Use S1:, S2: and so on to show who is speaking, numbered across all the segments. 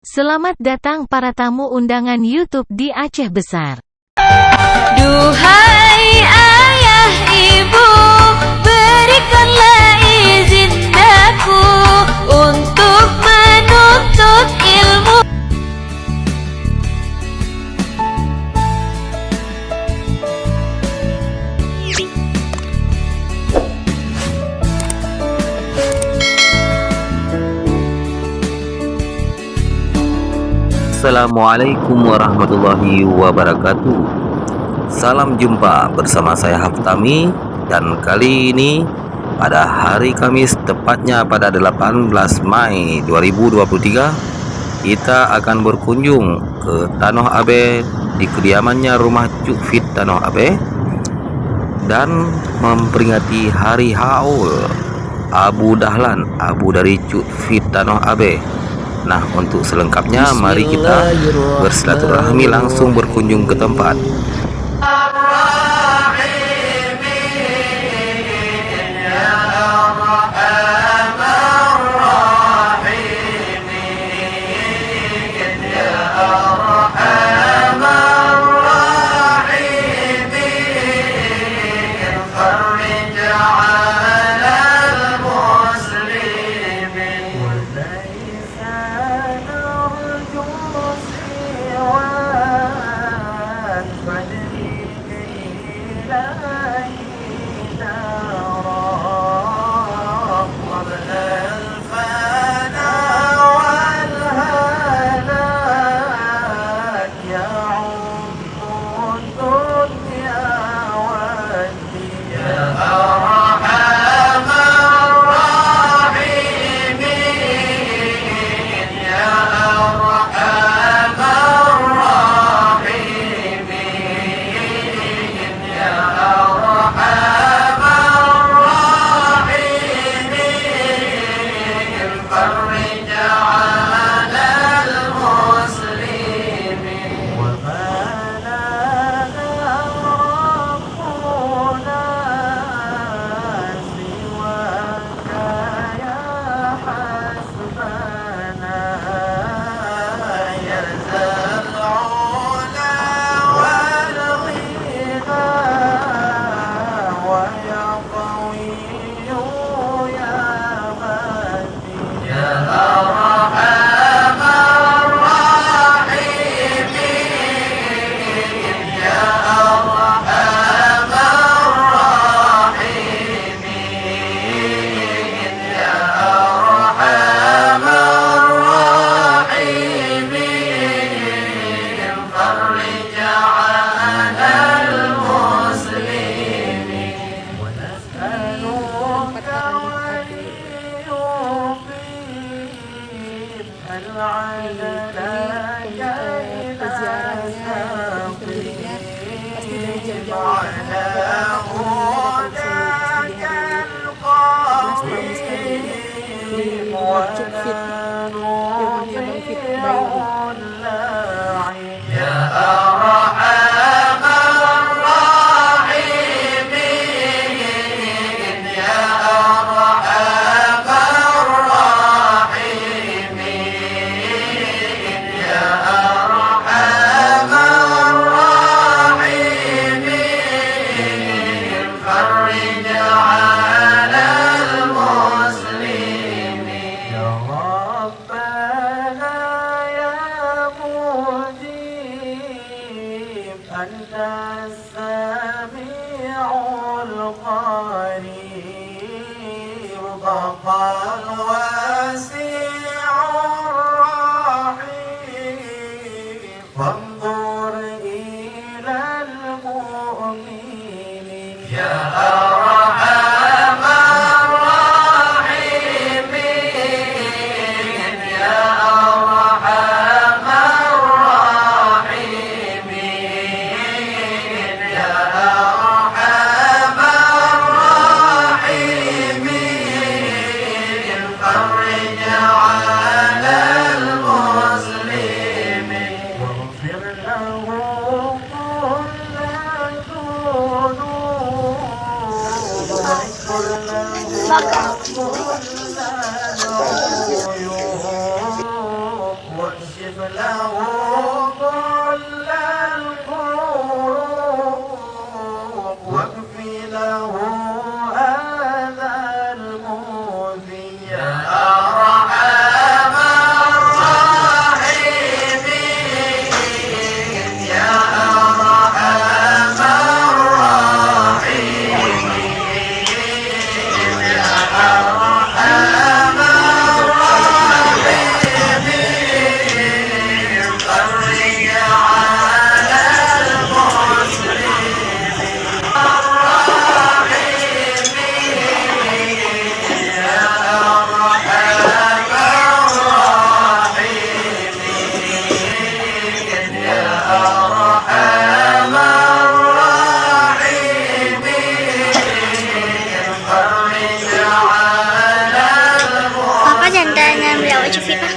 S1: Selamat datang para tamu undangan YouTube di Aceh Besar.
S2: Duhai ayah ibu, berikanlah izin aku untuk menuntut ilmu.
S3: Assalamualaikum warahmatullahi wabarakatuh. Salam jumpa bersama saya Haftami. Dan kali ini pada hari Kamis, tepatnya pada 18 Mei 2023, kita akan berkunjung ke Tanoh Abe, di kediamannya rumah Cuk Fit Tanoh Abe, dan memperingati hari haul Abu Dahlan, abu dari Cuk Fit Tanoh Abe. Nah, untuk selengkapnya mari kita bersilaturahmi langsung berkunjung ke tempat.
S4: Cuk Fit, rumahnya Bang Fit
S5: له كل الكروب واكفي له هذا المؤذي يا أرحم الراحمين يا أرحم الراحمين يا أرحم الراحمين فرج على المسلمين
S6: Papa jangan ngambil awak cuci pak.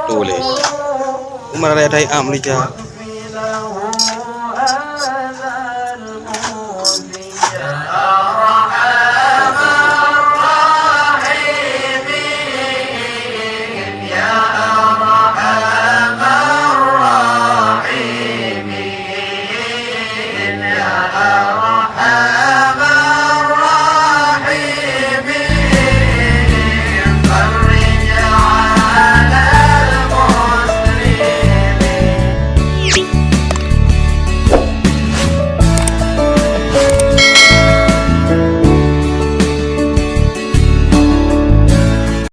S7: Tuh le, umar ada am lija.